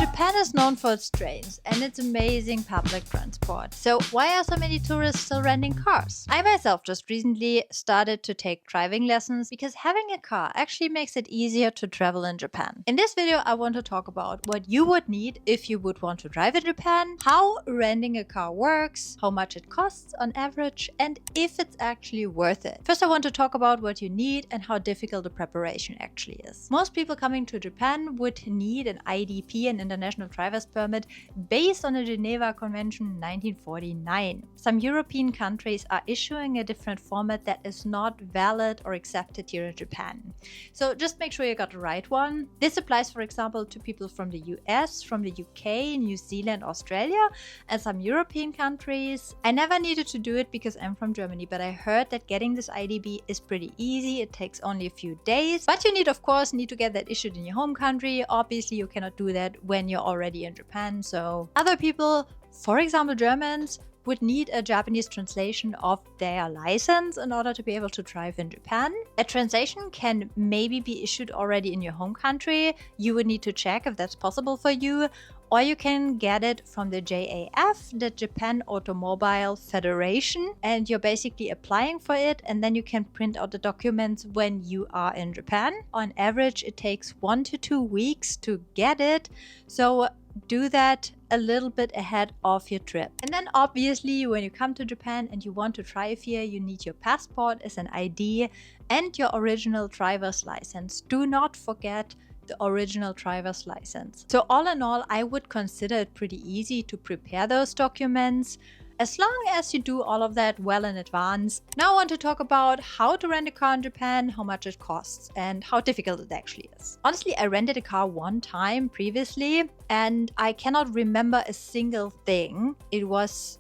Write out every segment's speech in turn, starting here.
Japan is known for its trains and its amazing public transport. So why are so many tourists still renting cars? I myself just recently started to take driving lessons because having a car actually makes it easier to travel in Japan. In this video, I want to talk about what you would need if you would want to drive in Japan, how renting a car works, how much it costs on average, and if it's actually worth it. First, I want to talk about what you need and how difficult the preparation actually is. Most people coming to Japan would need an IDP, an International Driver's Permit, based on the Geneva Convention 1949. Some European countries are issuing a different format that is not valid or accepted here in Japan. So just make sure you got the right one. This applies, for example, to people from the US, from the UK, New Zealand, Australia, and some European countries. I never needed to do it because I'm from Germany, but I heard that getting this IDB is pretty easy. It takes only a few days, but you need to get that issued in your home country. Obviously, you cannot do that when you're already in Japan. So other people, for example, Germans, would need a Japanese translation of their license in order to be able to drive in Japan. A translation can maybe be issued already in your home country. You would need to check if that's possible for you, or you can get it from the JAF, the Japan Automobile Federation, and you're basically applying for it, and then you can print out the documents when you are in Japan. On average, it takes 1 to 2 weeks to get it, so do that a little bit ahead of your trip. And then obviously when you come to Japan and you want to drive here, you need your passport as an ID and your original driver's license. Do not forget the original driver's license. So all in all, I would consider it pretty easy to prepare those documents, as long as you do all of that well in advance. Now I want to talk about how to rent a car in Japan, how much it costs, and how difficult it actually is. Honestly, I rented a car one time previously, and I cannot remember a single thing. It was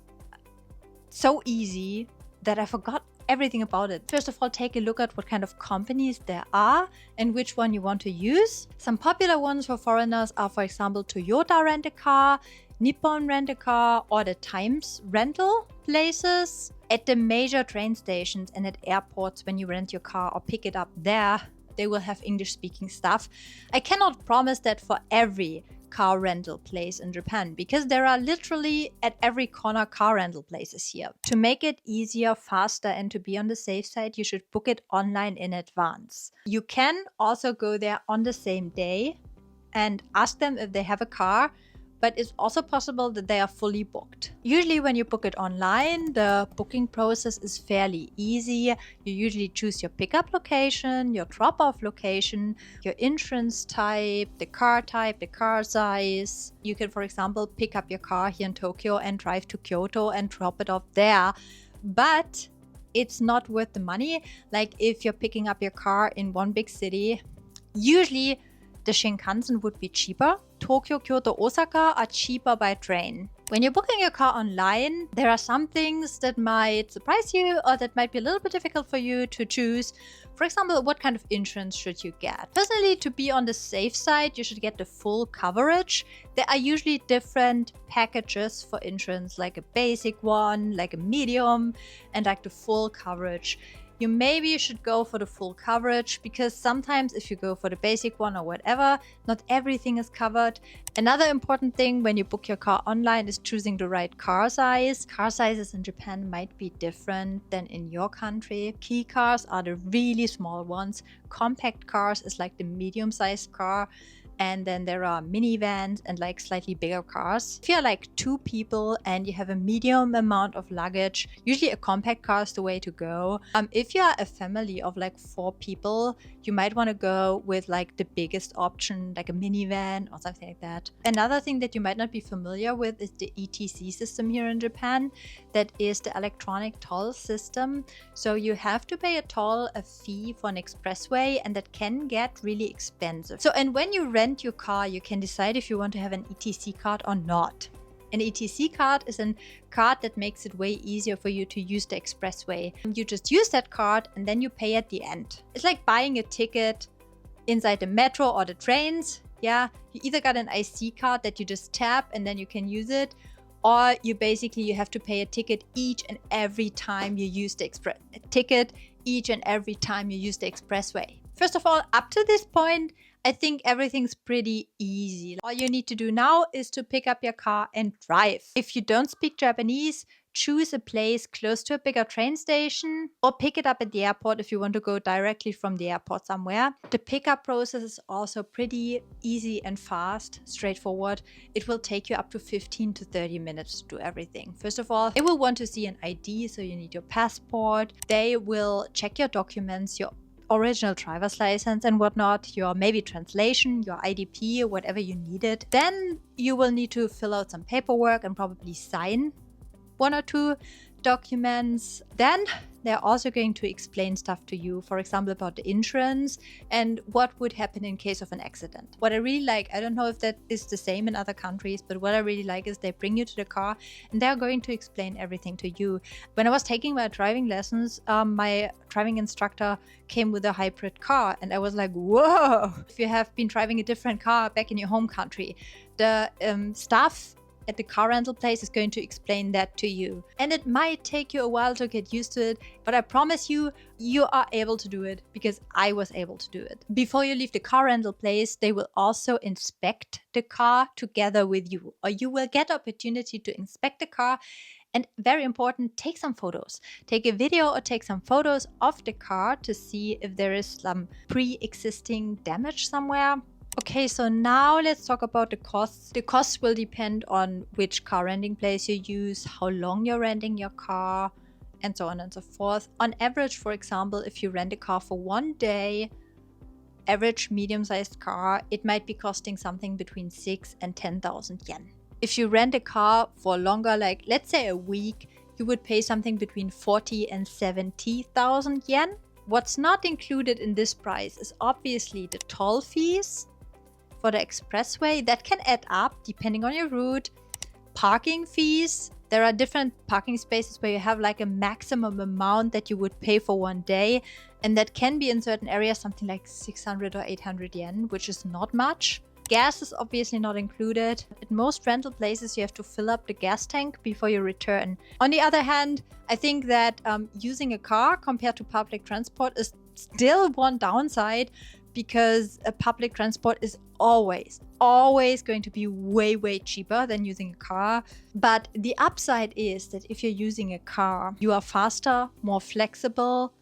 so easy that I forgot everything about it. First of all, take a look at what kind of companies there are and which one you want to use. Some popular ones for foreigners are, for example, Toyota Rent-A-Car, Nippon Rent-A-Car, or the Times rental places. At the major train stations and at airports, when you rent your car or pick it up there, they will have English-speaking stuff. I cannot promise that for every car rental place in Japan, because there are literally at every corner car rental places here. To make it easier, faster, and to be on the safe side, you should book it online in advance. You can also go there on the same day and ask them if they have a car, but it's also possible that they are fully booked. Usually when you book it online, the booking process is fairly easy. You usually choose your pickup location, your drop-off location, your insurance type, the car size. You can, for example, pick up your car here in Tokyo and drive to Kyoto and drop it off there. But it's not worth the money. Like if you're picking up your car in one big city, usually the Shinkansen would be cheaper. Tokyo, Kyoto, Osaka are cheaper by train. When you're booking your car online, there are some things that might surprise you or that might be a little bit difficult for you to choose. For example, what kind of insurance should you get? Personally, to be on the safe side, you should get the full coverage. There are usually different packages for insurance, like a basic one, like a medium, and like the full coverage. You maybe should go for the full coverage, because sometimes if you go for the basic one or whatever, not everything is covered. Another important thing when you book your car online is choosing the right car size. Car sizes in Japan might be different than in your country. Key cars are the really small ones. Compact cars is like the medium-sized car. And then there are minivans and like slightly bigger cars. If you're like 2 people and you have a medium amount of luggage, usually a compact car is the way to go. If you're a family of like 4 people, you might want to go with like the biggest option, like a minivan or something like that. Another thing that you might not be familiar with is the ETC system here in Japan. That is the electronic toll system. So you have to pay a toll, a fee for an expressway, and that can get really expensive. So, and when you rent your car, you can decide if you want to have an ETC card or not. An ETC card is a card that makes it way easier for you to use the expressway. You just use that card and then you pay at the end. It's like buying a ticket inside the metro or the trains. Yeah, you either got an IC card that you just tap and then you can use it, or you have to pay a ticket each and every time you use the expressway. First of all, up to this point, I think everything's pretty easy. All you need to do now is to pick up your car and drive. If you don't speak Japanese, choose a place close to a bigger train station or pick it up at the airport if you want to go directly from the airport somewhere. The pickup process is also pretty easy and fast, straightforward. It will take you up to 15 to 30 minutes to do everything. First of all, they will want to see an ID, so you need your passport. They will check your documents, your original driver's license and whatnot, your maybe translation, your IDP, whatever you needed. Then you will need to fill out some paperwork and probably sign one or two documents. Then they're also going to explain stuff to you, for example, about the insurance and what would happen in case of an accident. What I really like, I don't know if that is the same in other countries, but what I really like is they bring you to the car and they're going to explain everything to you. When I was taking my driving lessons, my driving instructor came with a hybrid car and I was like, whoa! If you have been driving a different car back in your home country, the staff at the car rental place is going to explain that to you. And it might take you a while to get used to it, but I promise you, you are able to do it because I was able to do it. Before you leave the car rental place, they will also inspect the car together with you, or you will get opportunity to inspect the car. And very important, take some photos. Take a video or take some photos of the car to see if there is some pre-existing damage somewhere. Okay, so now let's talk about the costs. The costs will depend on which car renting place you use, how long you're renting your car, and so on and so forth. On average, for example, if you rent a car for 1 day, average medium-sized car, it might be costing something between 6,000 and 10,000 yen. If you rent a car for longer, like let's say a week, you would pay something between 40,000 and 70,000 yen. What's not included in this price is obviously the toll fees for the expressway. That can add up depending on your route. Parking fees. There are different parking spaces where you have like a maximum amount that you would pay for 1 day. And that can be in certain areas something like 600 or 800 yen, which is not much. Gas is obviously not included. At most rental places, you have to fill up the gas tank before you return. On the other hand, I think that using a car compared to public transport is still one downside, because a public transport is always going to be way cheaper than using a car. But the upside is that if you're using a car, you are faster, more flexible,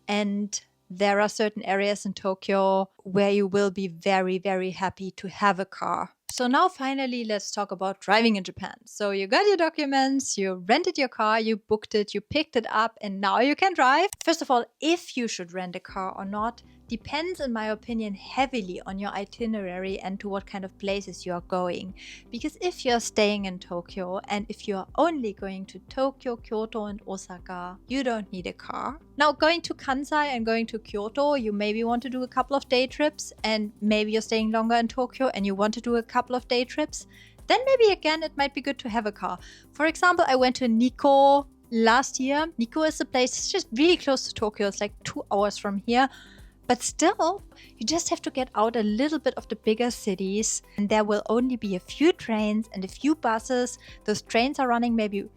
and there are certain areas in Tokyo where you will be very happy to have a car. So now finally, let's talk about driving in Japan. So you got your documents, you rented your car, you booked it, you picked it up, and now you can drive. First of all, if you should rent a car or not depends, in my opinion, heavily on your itinerary and to what kind of places you are going. Because if you're staying in Tokyo and if you're only going to Tokyo, Kyoto, and Osaka, you don't need a car. Now, going to Kansai and going to Kyoto, you maybe want to do a couple of day trips, and maybe you're staying longer in Tokyo and you want to do a couple of day trips. Then maybe again, it might be good to have a car. For example, I went to Nikko last year. Nikko is a place, it's just really close to Tokyo. It's like 2 hours from here. But still, you just have to get out a little bit of the bigger cities, and there will only be a few trains and a few buses. Those trains are running maybe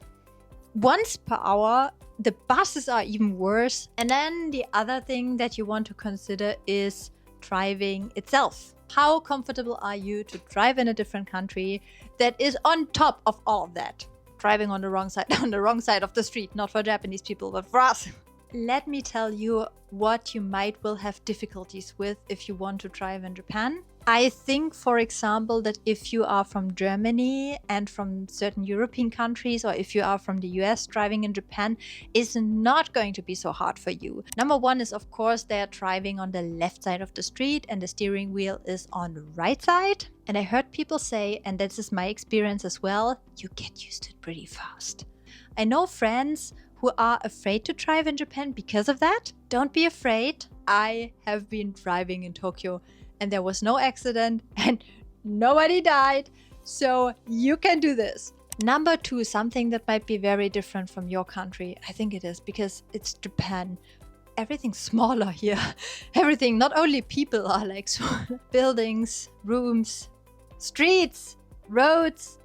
once per hour. The buses are even worse. And then the other thing that you want to consider is driving itself. How comfortable are you to drive in a different country that is on top of all of that? Driving on the wrong side of the street, not for Japanese people, but for us. Let me tell you what you will have difficulties with if you want to drive in Japan. I think, for example, that if you are from Germany and from certain European countries, or if you are from the US, driving in Japan is not going to be so hard for you. Number one is, of course, they're driving on the left side of the street and the steering wheel is on the right side. And I heard people say, and this is my experience as well, you get used to it pretty fast. I know friends who are afraid to drive in Japan because of that. Don't be afraid. I have been driving in Tokyo and there was no accident and nobody died. So you can do this. Number two, something that might be very different from your country. I think it is because it's Japan. Everything's smaller here. Everything, not only people are like buildings, rooms, streets, roads,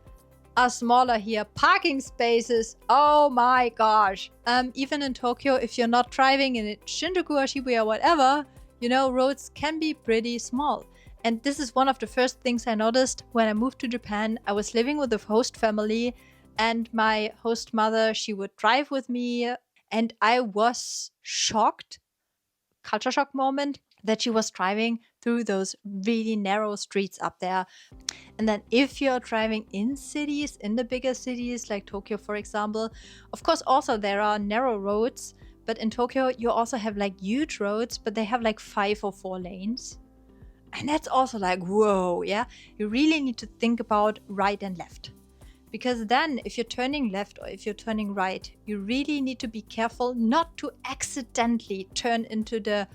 are smaller here. Parking spaces, oh my gosh. Even in Tokyo, if you're not driving in Shinjuku or Shibuya or whatever, roads can be pretty small. And this is one of the first things I noticed when I moved to Japan. I was living with a host family, and my host mother, she would drive with me, and I was shocked, culture shock moment, that she was driving through those really narrow streets up there. And then if you're driving in cities, in the bigger cities like Tokyo, for example, of course, also there are narrow roads, but in Tokyo, you also have like huge roads, but they have like 5 or 4 lanes. And that's also like, whoa, yeah? You really need to think about right and left. Because then if you're turning left or if you're turning right, you really need to be careful not to accidentally turn into the,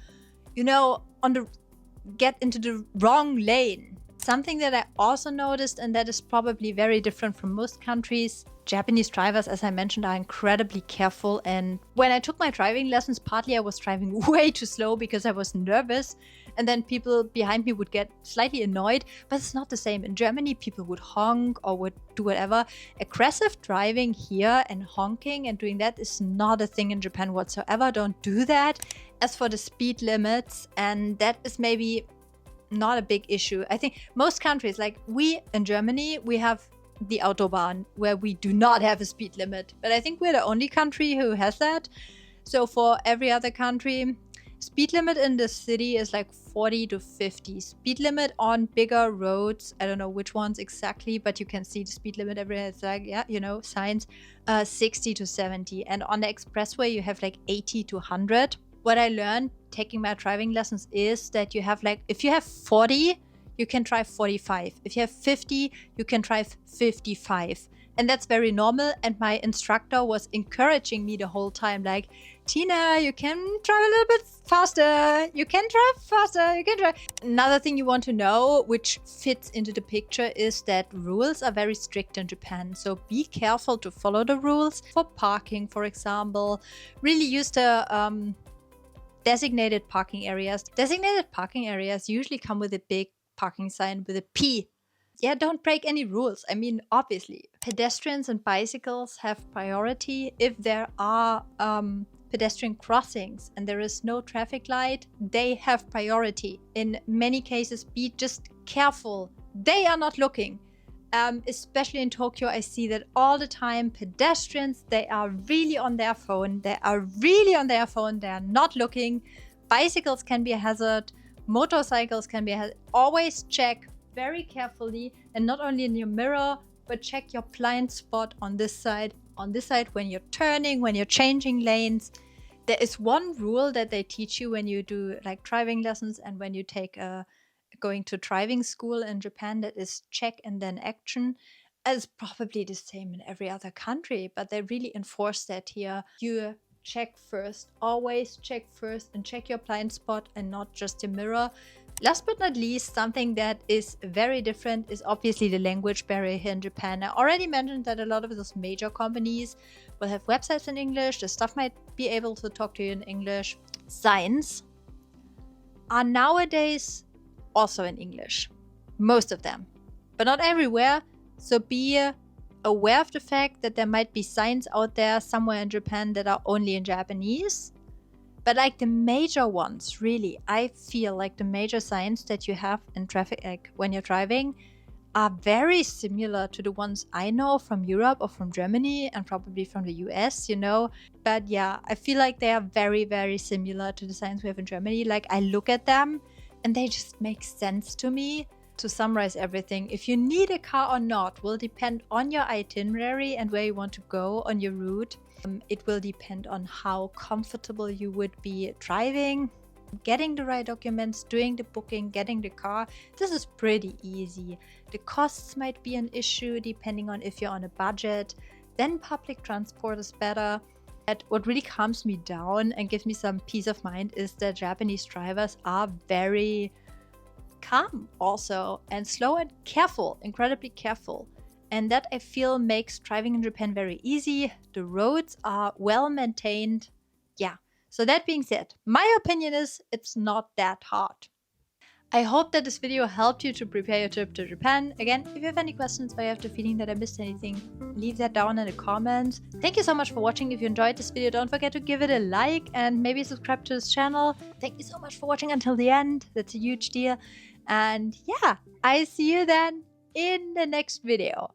get into the wrong lane. Something that I also noticed, and that is probably very different from most countries, Japanese drivers, as I mentioned, are incredibly careful. And when I took my driving lessons, partly I was driving way too slow because I was nervous. And then people behind me would get slightly annoyed, but it's not the same. In Germany, people would honk or would do whatever. Aggressive driving here and honking and doing that is not a thing in Japan whatsoever. Don't do that. As for the speed limits, and that is maybe not a big issue. I think most countries, like we in Germany, we have the Autobahn where we do not have a speed limit. But I think we're the only country who has that. So for every other country, speed limit in the city is like 40 to 50. Speed limit on bigger roads, I don't know which ones exactly, but you can see the speed limit everywhere. It's like, signs, 60 to 70. And on the expressway, you have like 80 to 100. What I learned taking my driving lessons is that you have like, if you have 40, you can drive 45. If you have 50, you can drive 55. And that's very normal. And my instructor was encouraging me the whole time, like, Tina, you can drive a little bit faster. You can drive faster. You can drive. Another thing you want to know, which fits into the picture, is that rules are very strict in Japan. So be careful to follow the rules for parking, for example. Really use the designated parking areas. Designated parking areas usually come with a big parking sign with a P. Yeah, don't break any rules. I mean, obviously, pedestrians and bicycles have priority. If there are pedestrian crossings and there is no traffic light, they have priority. In many cases, be just careful. They are not looking. Especially in Tokyo, I see that all the time. Pedestrians, they are really on their phone. They are not looking. Bicycles can be a hazard. Motorcycles can be a hazard. Always check very carefully, and not only in your mirror, but check your blind spot on this side when you're turning, when you're changing lanes. There is one rule that they teach you when you do like driving lessons and when you take going to driving school in Japan, that is check and then action. It's probably the same in every other country, but they really enforce that here. You check first, always check first, and check your blind spot and not just your mirror. Last but not least, something that is very different is obviously the language barrier here in Japan. I already mentioned that a lot of those major companies will have websites in English. The staff might be able to talk to you in English. Signs are nowadays also in English, most of them, but not everywhere. So be aware of the fact that there might be signs out there somewhere in Japan that are only in Japanese. But like the major ones, really, I feel like the major signs that you have in traffic, like when you're driving, are very similar to the ones I know from Europe or from Germany and probably from the US, But yeah, I feel like they are very, very similar to the signs we have in Germany. Like I look at them and they just make sense to me. To summarize everything, if you need a car or not will depend on your itinerary and where you want to go on your route. It will depend on how comfortable you would be driving, getting the right documents, doing the booking, getting the car. This is pretty easy. The costs might be an issue depending on if you're on a budget. Then public transport is better. But what really calms me down and gives me some peace of mind is that Japanese drivers are very calm also, and slow and careful, incredibly careful. And that I feel makes driving in Japan very easy. The roads are well maintained. Yeah. So that being said, my opinion is it's not that hard. I hope that this video helped you to prepare your trip to Japan. Again, if you have any questions or you have the feeling that I missed anything, leave that down in the comments. Thank you so much for watching. If you enjoyed this video, don't forget to give it a like and maybe subscribe to this channel. Thank you so much for watching until the end. That's a huge deal. And yeah, I see you then in the next video.